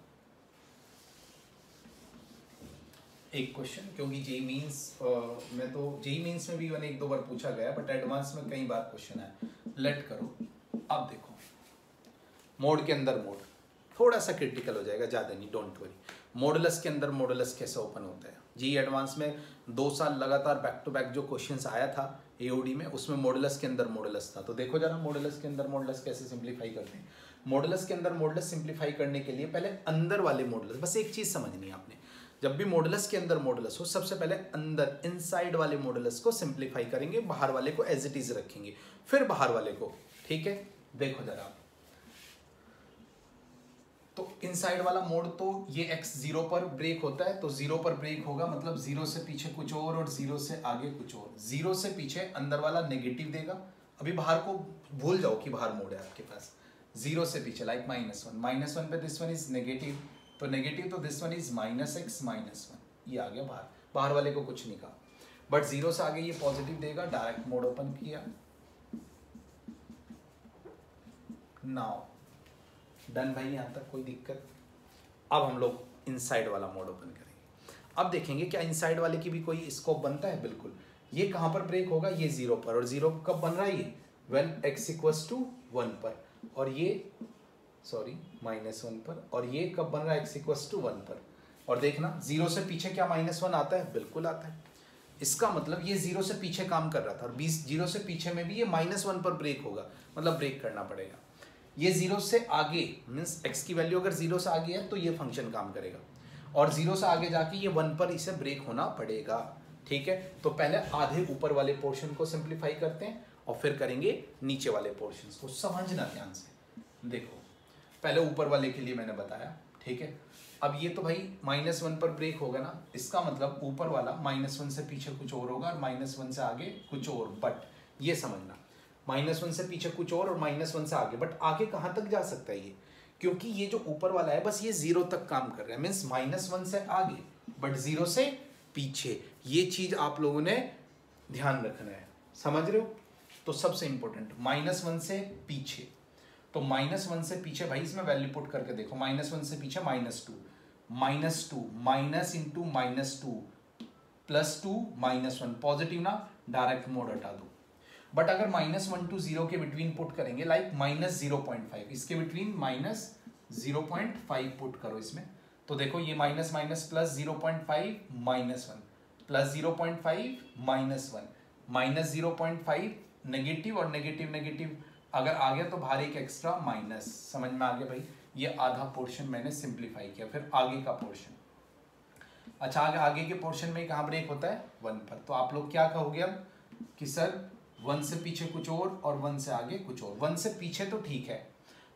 एक क्वेश्चन, क्योंकि जेई मीन्स में तो जेई मीन्स में भी मैंने 1-2 बार पूछा गया, बट एडवांस में कई बार क्वेश्चन है। लेट करो, अब देखो मोड के अंदर मोड थोड़ा सा क्रिटिकल हो जाएगा, ज़्यादा नहीं, डोंट वरी। मॉडुलस के अंदर मॉडुलस कैसे ओपन होता है। जी एडवांस में 2 साल लगातार बैक टू बैक जो क्वेश्चंस आया था एओडी में, उसमें मॉडुलस के अंदर मॉडुलस था। तो देखो जरा मॉडुलस के अंदर मॉडुलस कैसे सिंप्लीफाई करते हैं। मॉडुलस के अंदर मॉडुलस सिंप्लीफाई करने के लिए पहले अंदर वाले मॉडुलस, बस एक चीज़ समझनी है आपने, जब भी मॉडुलस के अंदर मॉडुलस हो सबसे पहले अंदर इनसाइड वाले मॉडुलस को सिंप्लीफाई करेंगे, बाहर वाले को एज इट इज रखेंगे, फिर बाहर वाले को, ठीक है। देखो जरा, तो इनसाइड वाला मोड तो ये x 0 पर ब्रेक होता है, तो 0 पर ब्रेक होगा मतलब 0 से पीछे कुछ और 0 से आगे कुछ और। 0 से पीछे अंदर वाला नेगेटिव देगा, अभी बाहर को भूल जाओ कि बाहर मोड है आपके पास। 0 से पीछे लाइक -1 पे दिस वन इज नेगेटिव, तो नेगेटिव तो दिस वन इज -x -1, ये आ गया बाहर, बाहर वाले को कुछ नहीं कहा। बट 0 से आगे ये पॉजिटिव देगा, डायरेक्ट मोड ओपन किया, नाउ डन भाई, यहाँ तक कोई दिक्कत। अब हम लोग इनसाइड वाला मोड ओपन करेंगे। अब देखेंगे क्या इनसाइड वाले की भी कोई स्कोप बनता है, बिल्कुल। ये कहाँ पर ब्रेक होगा, ये 0 पर, और 0 कब बन रहा है ये, व्हेन x = 1 पर, और ये सॉरी -1 पर, और ये कब बन रहा है x = 1 पर। और देखना 0 से पीछे क्या -1 आता है, बिल्कुल आता है। इसका मतलब ये 0 से पीछे काम कर रहा था और 0 से पीछे में भी ये -1 पर ब्रेक होगा, मतलब ब्रेक करना पड़ेगा। ये 0 से आगे मीन्स x की वैल्यू अगर 0 से आगे है तो ये फंक्शन काम करेगा, और 0 से आगे जाके ये 1 पर इसे ब्रेक होना पड़ेगा। ठीक है, तो पहले आधे ऊपर वाले पोर्शन को सिंप्लीफाई करते हैं और फिर करेंगे नीचे वाले पोर्शन को। समझना ध्यान से, देखो पहले ऊपर वाले के लिए मैंने बताया, ठीक है। अब ये तो भाई -1 पर ब्रेक होगा ना, इसका मतलब ऊपर वाला -1 से पीछे कुछ और होगा और -1 से आगे कुछ और। बट ये समझना, -1 से पीछे कुछ और -1 से आगे, बट आगे कहाँ तक जा सकता है ये, क्योंकि ये जो ऊपर वाला है बस ये 0 तक काम कर रहा है, मीन्स -1 से आगे बट 0 से पीछे। ये चीज आप लोगों ने ध्यान रखना है, समझ रहे हो। तो सबसे इंपॉर्टेंट -1 से पीछे, तो -1 से पीछे भाई इसमें वैल्यू पुट करके देखो, -1 से पीछे -2 माइनस इंटू -2 +2 -1 पॉजिटिव ना, डायरेक्ट मोड हटा दो। बट अगर -1 to 0 के बिटवीन पुट करेंगे, लाइक -0.5, इसके बिटवीन -0.5 पुट करो इसमें, तो देखो ये minus minus plus 0.5 -1 plus 0.5 -1 -0.5 negative, और नेगेटिव नेगेटिव अगर आ गया तो बाहर एक एक्स्ट्रा माइनस। समझ में आ गया भाई, ये आधा पोर्शन मैंने सिंप्लीफाई किया। फिर आगे का पोर्शन, अच्छा आगे के पोर्शन में कहाँ ब्रेक होता है 1 पर, तो आप लोग क्या कहोगे अब कि सर 1 से पीछे कुछ और 1 से आगे कुछ और। 1 से पीछे तो ठीक है,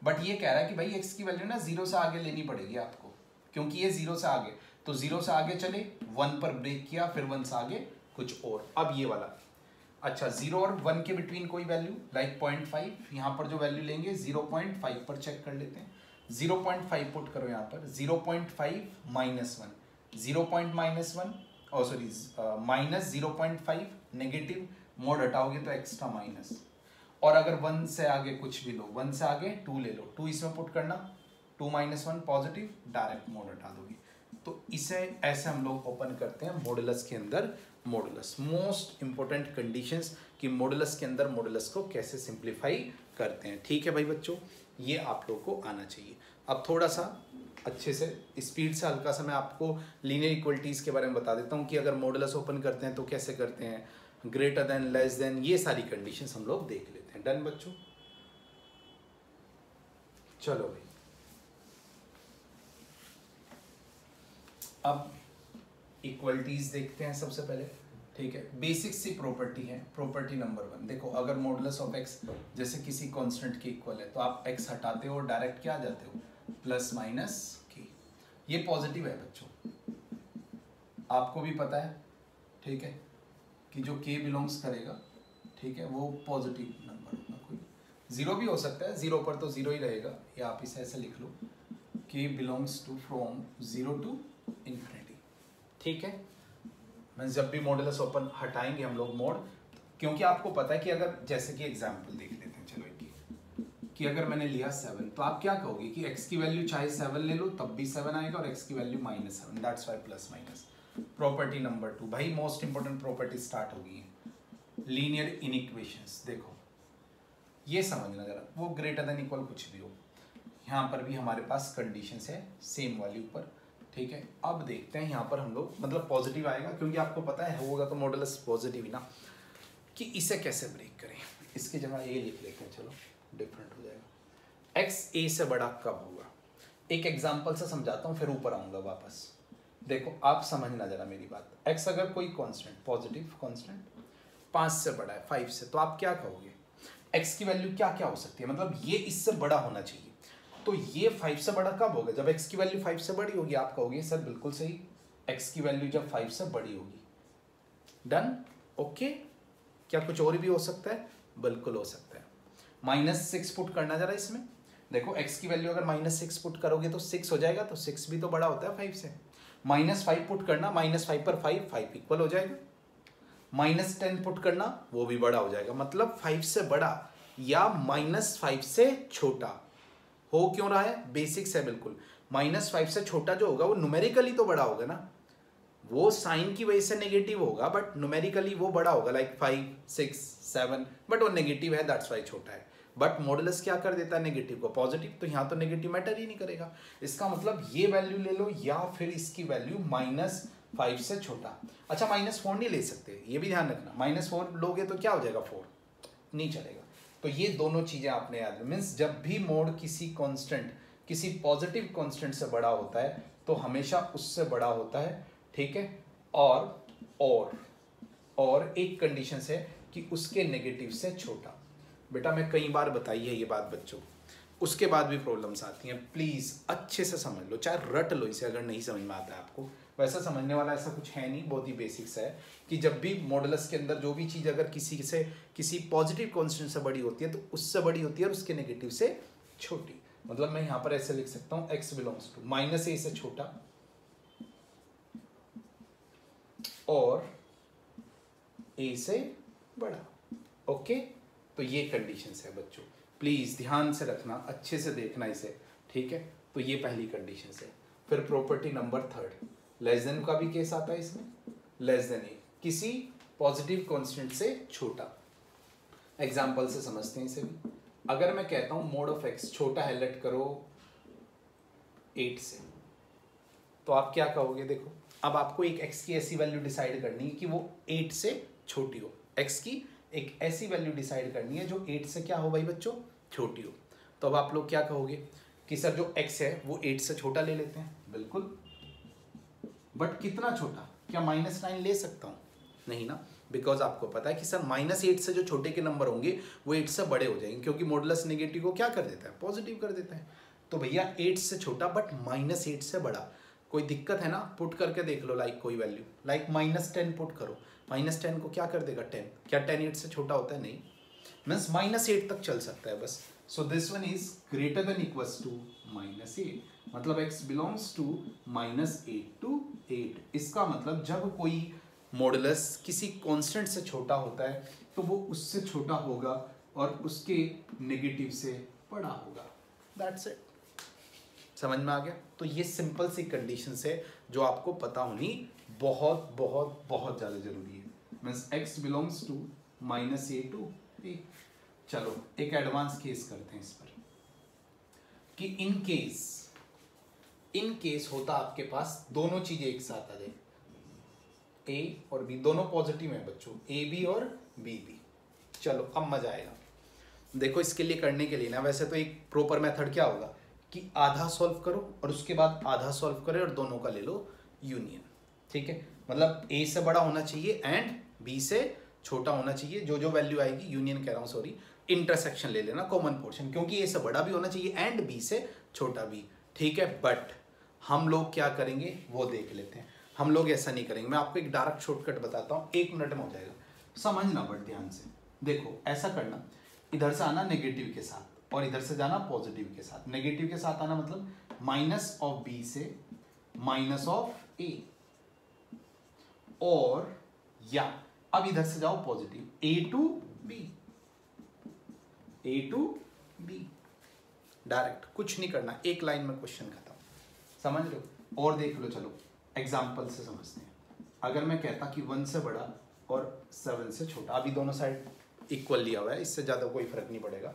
बट ये कह रहा है कि भाई x की वैल्यू ना 0 से आगे लेनी पड़ेगी आपको, क्योंकि ये 0 से आगे, तो 0 से आगे चले 1 पर ब्रेक किया, फिर 1 से आगे कुछ और। अब ये वाला, अच्छा 0 और 1 के बिटवीन कोई वैल्यू लाइक 0.5, यहाँ पर जो वैल्यू लेंगे 0.5 पर चेक कर लेते हैं। 0.5 पुट करो यहाँ पर, 0.5 -1 0.1 और सॉरी -0.5 नेगेटिव, मोड हटाओगे तो एक्स्ट्रा माइनस, और अगर 1 से आगे कुछ भी लो, 1 से आगे 2 ले लो, 2 इसमें पुट करना, 2 -1 पॉजिटिव, डायरेक्ट मोड हटा दोगे। तो इसे ऐसे हम लोग ओपन करते हैं मॉडुलस के अंदर मॉडुलस। मोस्ट इंपॉर्टेंट कंडीशंस कि मॉडुलस के अंदर मॉडुलस को कैसे सिंप्लीफाई करते हैं। ठीक है भाई बच्चों, ये आप लोग को आना चाहिए। अब थोड़ा सा अच्छे से स्पीड से हल्का सा मैं आपको लीनियर इक्वलिटीज़ के बारे में बता देता हूँ कि अगर मॉडुलस ओपन करते हैं तो कैसे करते हैं, ग्रेटर देन, लेस देन, ये सारी कंडीशंस हम लोग देख लेते हैं। डन बच्चों, चलो भाई अब इक्वलिटीज देखते हैं सबसे पहले। ठीक है, बेसिक सी प्रॉपर्टी है, प्रॉपर्टी नंबर 1। देखो अगर मॉडुलस ऑफ x जैसे किसी कांस्टेंट के इक्वल है तो आप x हटाते हो और डायरेक्ट क्या आ जाते हो, प्लस माइनस k। ये पॉजिटिव है बच्चों, आपको भी पता है, ठीक है, कि जो k बिलोंग्स करेगा, ठीक है, वो पॉजिटिव नंबर होगा। कोई 0 भी हो सकता है, 0 पर तो 0 ही रहेगा, या आप इसे ऐसे लिख लो, k belongs to from 0 to infinity. ठीक है, मैं जब भी मॉडुलस ओपन हटाएंगे हम लोग मोड, क्योंकि आपको पता है कि अगर जैसे कि एग्जांपल देख लेते हैं, चलो कि अगर मैंने लिया 7, तो आप क्या कहोगे कि x की वैल्यू चाहे 7 ले लो तब भी 7 आएगा, और x की value -7, that's why plus minus. Property number 2 भाई, मोस्ट इंपोर्टेंट प्रॉपर्टी स्टार्ट हो गई है, लीनियर इनइक्वेशंस। देखो ये समझना जरा, वो ग्रेटर देन इक्वल कुछ भी हो, यहाँ पर भी हमारे पास कंडीशंस है सेम वाली ऊपर। ठीक है, अब देखते हैं यहाँ पर हम लोग, मतलब पॉजिटिव आएगा, क्योंकि आपको पता है होगा तो मॉडुलस पॉजिटिव ही ना, कि इसे कैसे ब्रेक करें। इसकी जगह ए लिख लेते हैं, चलो डिफरेंट हो जाएगा। x a से बड़ा कब होगा, एक एग्जांपल से समझाता हूँ, फिर ऊपर आऊँगा वापस। देखो आप समझना जरा मेरी बात, x अगर कोई कांस्टेंट, पॉजिटिव कांस्टेंट 5 से बड़ा है 5 से, तो आप क्या कहोगे, x की वैल्यू क्या क्या हो सकती है, मतलब ये इससे बड़ा होना चाहिए। तो ये 5 से बड़ा कब होगा, जब x की वैल्यू 5 से बड़ी होगी। आप कहोगे सर बिल्कुल सही, x की वैल्यू जब 5 से बड़ी होगी। Done, okay. क्या कुछ और भी हो सकता है, बिल्कुल हो सकता है। -6 पुट करना जरा इसमें, देखो x की वैल्यू अगर -6 पुट करोगे तो 6 हो जाएगा, तो 6 भी तो बड़ा होता है 5 से। -5 पुट करना, -5 पर 5 इक्वल हो जाएगा। -10 पुट करना, वो भी बड़ा हो जाएगा, मतलब 5 से बड़ा या -5 से छोटा हो क्यों रहा है, बेसिक्स है बिल्कुल। -5 से छोटा जो होगा वो न्यूमेरिकली तो बड़ा होगा ना, वो साइन की वजह से नेगेटिव होगा, बट न्यूमेरिकली वो बड़ा होगा, लाइक 5, 6, 7, बट वो नेगेटिव है, दैट्स वाई छोटा है। बट मॉडुलस क्या कर देता है, नेगेटिव को पॉजिटिव, तो यहाँ तो नेगेटिव मैटर ही नहीं करेगा। इसका मतलब ये वैल्यू ले लो या फिर इसकी वैल्यू 5 से छोटा। अच्छा -4 नहीं ले सकते, ये भी ध्यान रखना, -4 लोगे तो क्या हो जाएगा 4, नहीं चलेगा। तो ये दोनों चीजें आपने याद, मीन्स जब भी मोड किसी कांस्टेंट, किसी पॉजिटिव कांस्टेंट से बड़ा होता है तो हमेशा उससे बड़ा होता है, ठीक है। और एक कंडीशन है कि उसके नेगेटिव से छोटा। बेटा मैं कई बार बताई है ये बात बच्चों, उसके बाद भी प्रॉब्लम्स आती हैं, प्लीज़ अच्छे से समझ लो, चाहे रट लो इसे अगर नहीं समझ में आता है आपको। वैसा समझने वाला ऐसा कुछ है नहीं, बहुत ही बेसिक्स है कि जब भी मॉडुलस के अंदर जो भी चीज़ अगर किसी पॉजिटिव कांस्टेंट से बड़ी होती है तो उससे बड़ी होती है और उसके नेगेटिव से छोटी। मतलब मैं यहाँ पर ऐसे लिख सकता हूँ x बिलोंग्स टू -a से छोटा और a से बड़ा। ओके, तो ये कंडीशंस है बच्चों, प्लीज ध्यान से रखना, अच्छे से देखना इसे, ठीक है। तो ये पहली कंडीशन है। फिर प्रॉपर्टी नंबर 3, लेस देन का भी केस आता है इसमें, लेस देन ए, किसी पॉजिटिव कांस्टेंट से छोटा। एग्जांपल से समझते हैं इसे भी। अगर मैं कहता हूं मोड ऑफ एक्स छोटा है, लेट करो 8 से, तो आप क्या कहोगे? देखो अब आपको एक x की ऐसी वैल्यू डिसाइड करनी है कि वो 8 से छोटी हो। x की एक ऐसी वैल्यू डिसाइड करनी है जो 8 से क्या हो भाई बच्चों, छोटी हो। तो अब आप लोग क्या कहोगे कि सर जो x है वो 8 से छोटा ले लेते हैं, बिल्कुल, बट कितना छोटा? क्या -9 ले सकता हूँ? नहीं ना, बिकॉज आपको पता है कि सर -8 से जो छोटे के नंबर होंगे वो 8 से बड़े हो जाएंगे, क्योंकि मॉडुलस नेगेटिव को क्या कर देता है, पॉजिटिव कर देता है। तो भैया 8 से छोटा बट -8 से बड़ा। कोई दिक्कत है ना, पुट करके देख लो, लाइक कोई वैल्यू, लाइक -10 पुट करो, -10 को क्या कर देगा 10, क्या 10 8 से छोटा होता है? नहीं, मीन्स -8 तक चल सकता है बस। So this one is greater than equals to -8, मतलब x बिलोंग्स टू -8 to 8। इसका मतलब जब कोई मॉडुलस किसी कांस्टेंट से छोटा होता है तो वो उससे छोटा होगा और उसके नेगेटिव से बड़ा होगा। दैट्स इट, समझ में आ गया? तो ये सिंपल सी कंडीशंस है जो आपको पता होनी बहुत बहुत बहुत ज़्यादा जरूरी है। Means x belongs to -a to a। चलो एक एडवांस केस करते हैं इस पर कि इन केस होता आपके पास दोनों चीजें एक साथ आ जाए, a और b दोनों पॉजिटिव हैं बच्चों, a b और b भी। चलो अब मजा आएगा। देखो इसके लिए करने के लिए ना, वैसे तो एक प्रॉपर मेथड क्या होगा कि आधा सॉल्व करो और उसके बाद आधा सॉल्व करो और दोनों का ले लो यूनियन, ठीक है। मतलब a से बड़ा होना चाहिए एंड b से छोटा होना चाहिए, जो जो वैल्यू आएगी, यूनियन कह रहा हूँ सॉरी, इंटरसेक्शन ले लेना, कॉमन पोर्शन, क्योंकि a से बड़ा भी होना चाहिए एंड b से छोटा भी, ठीक है। बट हम लोग क्या करेंगे वो देख लेते हैं। हम लोग ऐसा नहीं करेंगे, मैं आपको एक डायरेक्ट शॉर्टकट बताता हूँ, 1 मिनट में हो जाएगा, समझना बट ध्यान से। देखो ऐसा करना, इधर से आना नेगेटिव के साथ और इधर से जाना पॉजिटिव के साथ। नेगेटिव के साथ आना मतलब माइनस ऑफ बी से माइनस ऑफ ए, और या अब इधर से जाओ positive, a to b, direct, कुछ नहीं करना, एक लाइन में क्वेश्चन खत्म, समझ लो। और देख लो, चलो एग्जाम्पल से समझते हैं। अगर मैं कहता कि 1 से बड़ा और 7 से छोटा, अभी दोनों साइड इक्वल लिया हुआ है, इससे ज़्यादा कोई फर्क नहीं पड़ेगा।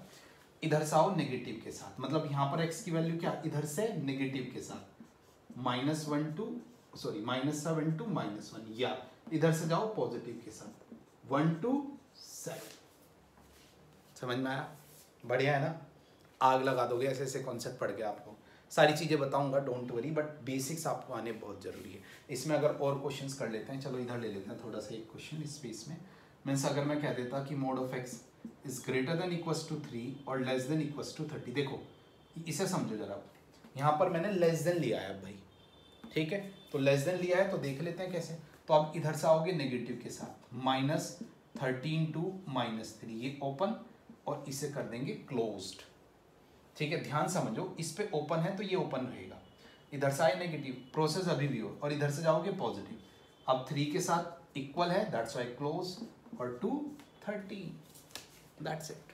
इधर से आओ नेगेटिव के साथ, मतलब यहाँ पर x की वैल्यू क्या, इधर से नेगेटिव के साथ -7 to -1, या इधर से जाओ पॉजिटिव के साथ 1 to 7। समझ में आया? बढ़िया है ना? आग लगा दोगे ऐसे ऐसे कॉन्सेप्ट पढ़ के। आपको सारी चीज़ें बताऊंगा, डोंट वरी, बट बेसिक्स आपको आने बहुत ज़रूरी है। इसमें अगर और क्वेश्चंस कर लेते हैं, चलो इधर ले लेते हैं थोड़ा सा एक क्वेश्चन इस स्पेस में। मीन्स अगर मैं कह देता कि mod of x is greater than equals to 3 और लेस देन इक्वल्स टू 30। देखो इसे समझो जरा, यहाँ पर मैंने लेस देन लिया है भाई, ठीक है। तो लेस देन लिया है तो देख लेते हैं कैसे। तो आप इधर से आओगे नेगेटिव के साथ, -13 to -3, ये ओपन और इसे कर देंगे क्लोज्ड, ठीक है। ध्यान समझो, इस पे ओपन है तो ये ओपन रहेगा, इधर से आए नेगेटिव, प्रोसेस अभी भी हो, और इधर से जाओगे पॉजिटिव। अब 3 के साथ इक्वल है, दैट्स वाई क्लोज, और 2 13, दैट्स इट।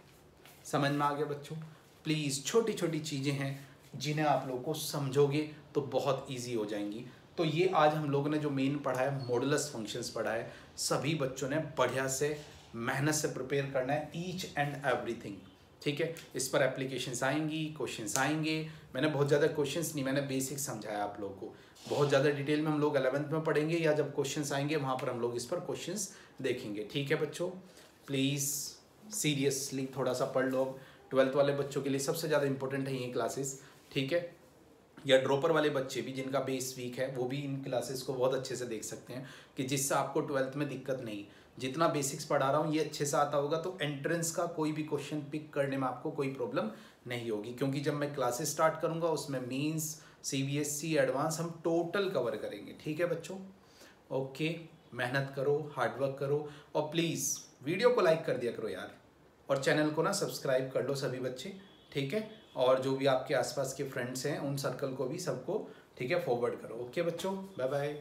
समझ में आ गया बच्चों? प्लीज़ छोटी छोटी चीज़ें हैं जिन्हें आप लोगों को समझोगे तो बहुत ईजी हो जाएंगी। तो ये आज हम लोगों ने जो मेन पढ़ा है, मॉडुलस फंक्शंस पढ़ा है, सभी बच्चों ने बढ़िया से मेहनत से प्रिपेयर करना है ईच एंड एवरीथिंग, ठीक है। इस पर एप्लीकेशंस आएंगी, क्वेश्चंस आएंगे। मैंने बहुत ज़्यादा क्वेश्चंस नहीं, मैंने बेसिक समझाया आप लोगों को। बहुत ज़्यादा डिटेल में हम लोग 11th में पढ़ेंगे, या जब क्वेश्चंस आएंगे वहाँ पर हम लोग इस पर क्वेश्चंस देखेंगे। ठीक है बच्चों, प्लीज़ सीरियसली थोड़ा सा पढ़ लो। 12th वाले बच्चों के लिए सबसे ज़्यादा इंपॉर्टेंट है ये क्लासेस, ठीक है। या ड्रॉपर वाले बच्चे भी जिनका बेस वीक है वो भी इन क्लासेस को बहुत अच्छे से देख सकते हैं, कि जिससे आपको 12th में दिक्कत नहीं। जितना बेसिक्स पढ़ा रहा हूँ ये अच्छे से आता होगा तो एंट्रेंस का कोई भी क्वेश्चन पिक करने में आपको कोई प्रॉब्लम नहीं होगी, क्योंकि जब मैं क्लासेस स्टार्ट करूँगा उसमें मेंस, सीबीएसई, एडवांस हम टोटल कवर करेंगे। ठीक है बच्चों, ओके। मेहनत करो, हार्डवर्क करो, और प्लीज़ वीडियो को लाइक कर दिया करो यार, और चैनल को ना सब्सक्राइब कर लो सभी बच्चे, ठीक है। और जो भी आपके आसपास के फ्रेंड्स हैं उन सर्कल को भी सबको, ठीक है, फॉरवर्ड करो। ओके बच्चों, बाय बाय।